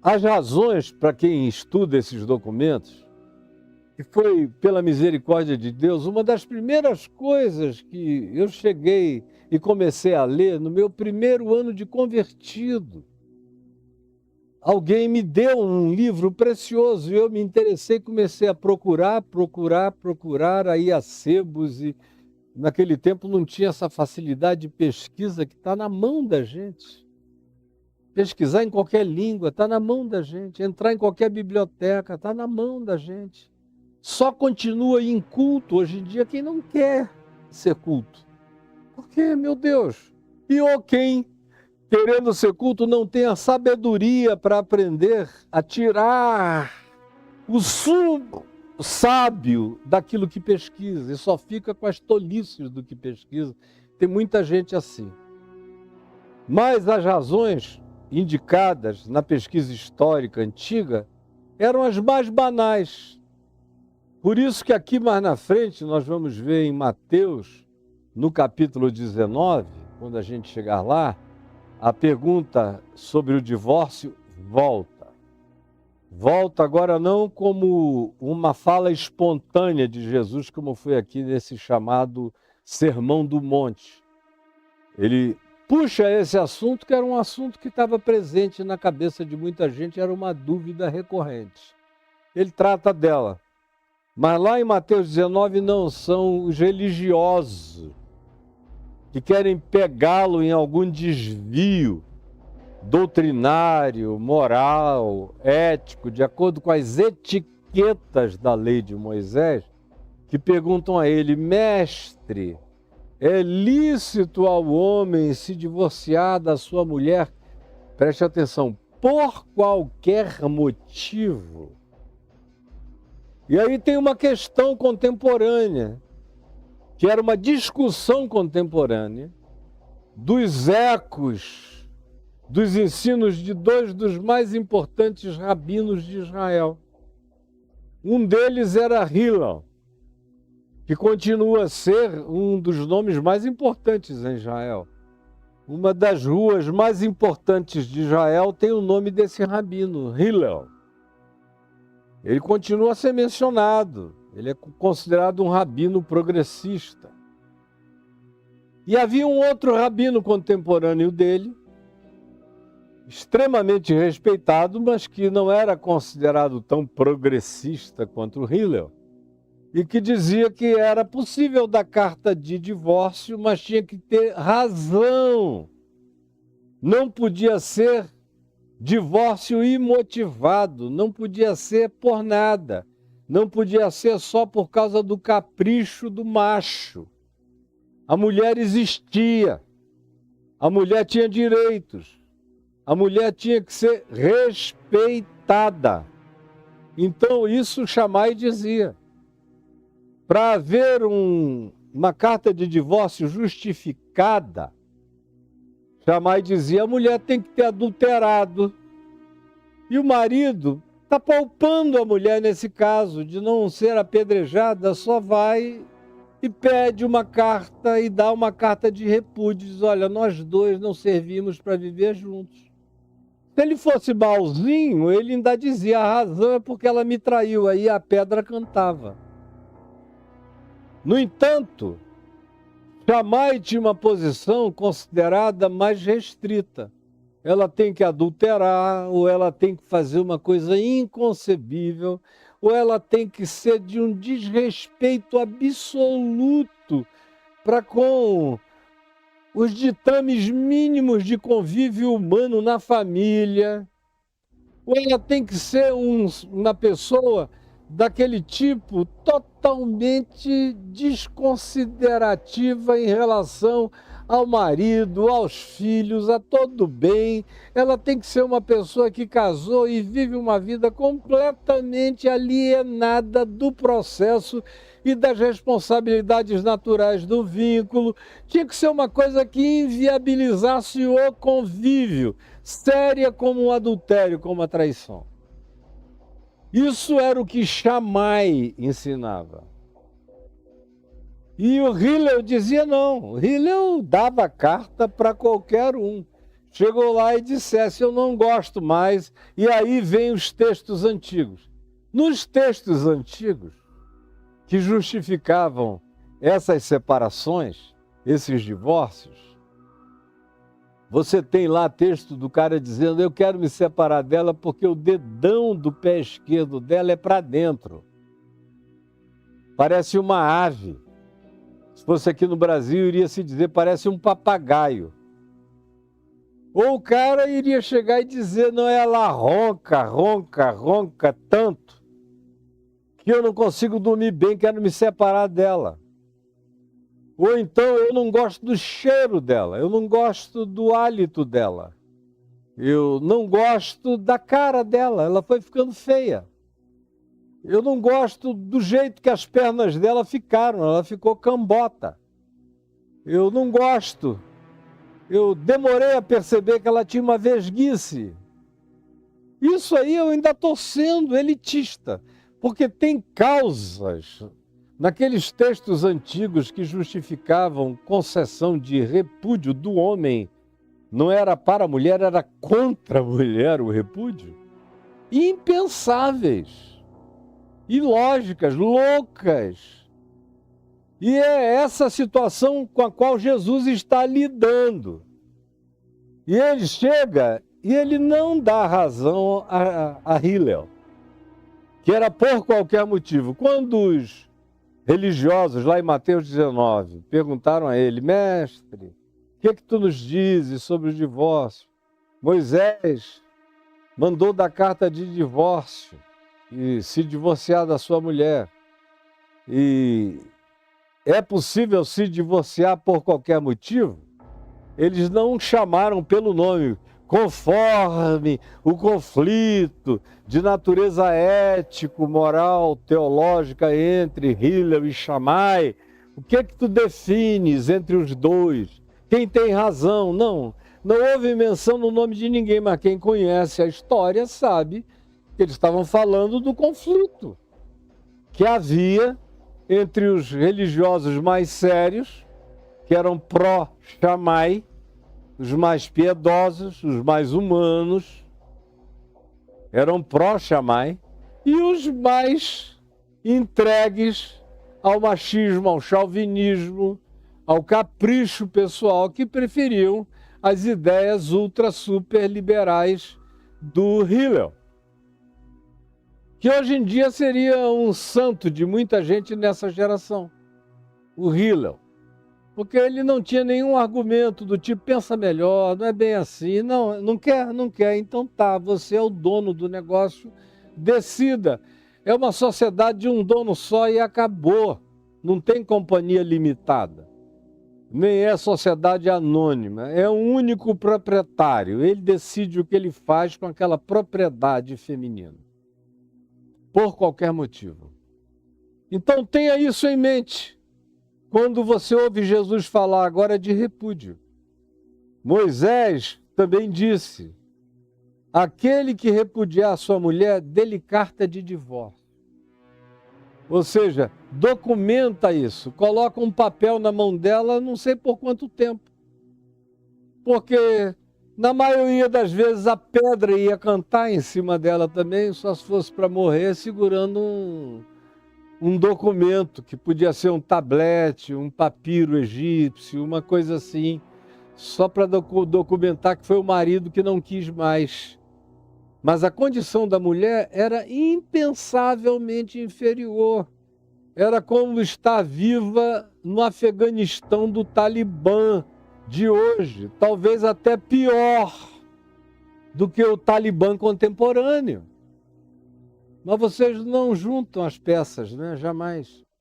As razões para quem estuda esses documentos, que foi, pela misericórdia de Deus, uma das primeiras coisas que eu cheguei e comecei a ler no meu primeiro ano de convertido. Alguém me deu um livro precioso e eu me interessei, comecei a procurar, aí a sebos, e naquele tempo não tinha essa facilidade de pesquisa que está na mão da gente. Pesquisar em qualquer língua está na mão da gente, entrar em qualquer biblioteca está na mão da gente. Só continua inculto hoje em dia quem não quer ser culto. Porque, meu Deus, e quem, querendo ser culto, não tem a sabedoria para aprender a tirar o sumo sábio daquilo que pesquisa e só fica com as tolices do que pesquisa. Tem muita gente assim. Mas as razões indicadas na pesquisa histórica antiga eram as mais banais. Por isso que aqui mais na frente nós vamos ver em Mateus, no capítulo 19, quando a gente chegar lá, a pergunta sobre o divórcio volta. Volta agora não como uma fala espontânea de Jesus, como foi aqui nesse chamado Sermão do Monte. Ele puxa esse assunto, que era um assunto que estava presente na cabeça de muita gente, era uma dúvida recorrente. Ele trata dela. Mas lá em Mateus 19 não são os religiosos que querem pegá-lo em algum desvio doutrinário, moral, ético, de acordo com as etiquetas da lei de Moisés, que perguntam a ele: mestre, é lícito ao homem se divorciar da sua mulher, preste atenção, por qualquer motivo? E aí tem uma questão contemporânea, que era uma discussão contemporânea dos ecos dos ensinos de dois dos mais importantes rabinos de Israel. Um deles era Hillel, que continua a ser um dos nomes mais importantes em Israel. Uma das ruas mais importantes de Israel tem o nome desse rabino, Hillel. Ele continua a ser mencionado, ele é considerado um rabino progressista. E havia um outro rabino contemporâneo dele, extremamente respeitado, mas que não era considerado tão progressista quanto o Hillel, e que dizia que era possível dar carta de divórcio, mas tinha que ter razão. Não podia ser divórcio imotivado, não podia ser por nada, não podia ser só por causa do capricho do macho. A mulher existia, a mulher tinha direitos, a mulher tinha que ser respeitada. Então isso Shammai dizia. Para haver uma carta de divórcio justificada, Shammai dizia, a mulher tem que ter adulterado. E o marido está poupando a mulher nesse caso, de não ser apedrejada, só vai e pede uma carta e dá uma carta de repúdio. Diz, olha, nós dois não servimos para viver juntos. Se ele fosse malzinho, ele ainda dizia, a razão é porque ela me traiu, aí a pedra cantava. No entanto, Shammai tinha uma posição considerada mais restrita. Ela tem que adulterar, ou ela tem que fazer uma coisa inconcebível, ou ela tem que ser de um desrespeito absoluto para com os ditames mínimos de convívio humano na família, ou ela tem que ser uma pessoa daquele tipo totalmente desconsiderativa em relação ao marido, aos filhos, a todo bem. Ela tem que ser uma pessoa que casou e vive uma vida completamente alienada do processo e das responsabilidades naturais do vínculo. Tinha que ser uma coisa que inviabilizasse o convívio, séria como um adultério, como a traição. Isso era o que Shammai ensinava. E o Hillel dizia não. O Hillel dava carta para qualquer um. chegou lá e dissesse: eu não gosto mais, e aí vem os textos antigos. Nos textos antigos, que justificavam essas separações, esses divórcios, você tem lá texto do cara dizendo: eu quero me separar dela porque o dedão do pé esquerdo dela é para dentro. Parece uma ave. Se fosse aqui no Brasil, iria se dizer: parece um papagaio. Ou o cara iria chegar e dizer: não, ela ronca, ronca, ronca tanto que eu não consigo dormir bem, quero me separar dela. Ou então eu não gosto do cheiro dela, eu não gosto do hálito dela, eu não gosto da cara dela, ela foi ficando feia. Eu não gosto do jeito que as pernas dela ficaram, ela ficou cambota. Eu não gosto. Eu demorei a perceber que ela tinha uma vesguice. Isso aí eu ainda estou sendo elitista, porque tem causas naqueles textos antigos que justificavam concessão de repúdio do homem. Não era para a mulher, era contra a mulher o repúdio. Impensáveis. Ilógicas, loucas. E é essa situação com a qual Jesus está lidando. E ele chega e ele não dá razão a Hillel, que era por qualquer motivo. Quando os religiosos, lá em Mateus 19, perguntaram a ele: mestre, o que tu nos dizes sobre o divórcio? Moisés mandou dar carta de divórcio e se divorciar da sua mulher. E é possível se divorciar por qualquer motivo? Eles não chamaram pelo nome, conforme o conflito de natureza ético, moral, teológica entre Hillel e Shammai. O que tu defines entre os dois? Quem tem razão? Não houve menção no nome de ninguém, mas quem conhece a história sabe que eles estavam falando do conflito que havia entre os religiosos mais sérios, que eram pró-Shammai, os mais piedosos, os mais humanos, eram pró-Shammai, e os mais entregues ao machismo, ao chauvinismo, ao capricho pessoal, que preferiam as ideias ultra-super liberais do Hillel, que hoje em dia seria um santo de muita gente nessa geração, o Hillel, porque ele não tinha nenhum argumento do tipo: pensa melhor, não é bem assim, não quer, então tá, você é o dono do negócio, decida. É uma sociedade de um dono só e acabou, não tem companhia limitada, nem é sociedade anônima, é um único proprietário, ele decide o que ele faz com aquela propriedade feminina, por qualquer motivo. Então tenha isso em mente quando você ouve Jesus falar agora de repúdio. Moisés também disse: aquele que repudiar sua mulher, dê-lhe carta de divórcio. Ou seja, documenta isso, coloca um papel na mão dela, não sei por quanto tempo. Porque na maioria das vezes a pedra ia cantar em cima dela também, só se fosse para morrer segurando um documento, que podia ser um tablete, um papiro egípcio, uma coisa assim, só para documentar que foi o marido que não quis mais. Mas a condição da mulher era impensavelmente inferior. Era como estar viva no Afeganistão do Talibã de hoje, talvez até pior do que o Talibã contemporâneo. Mas vocês não juntam as peças, né? Jamais.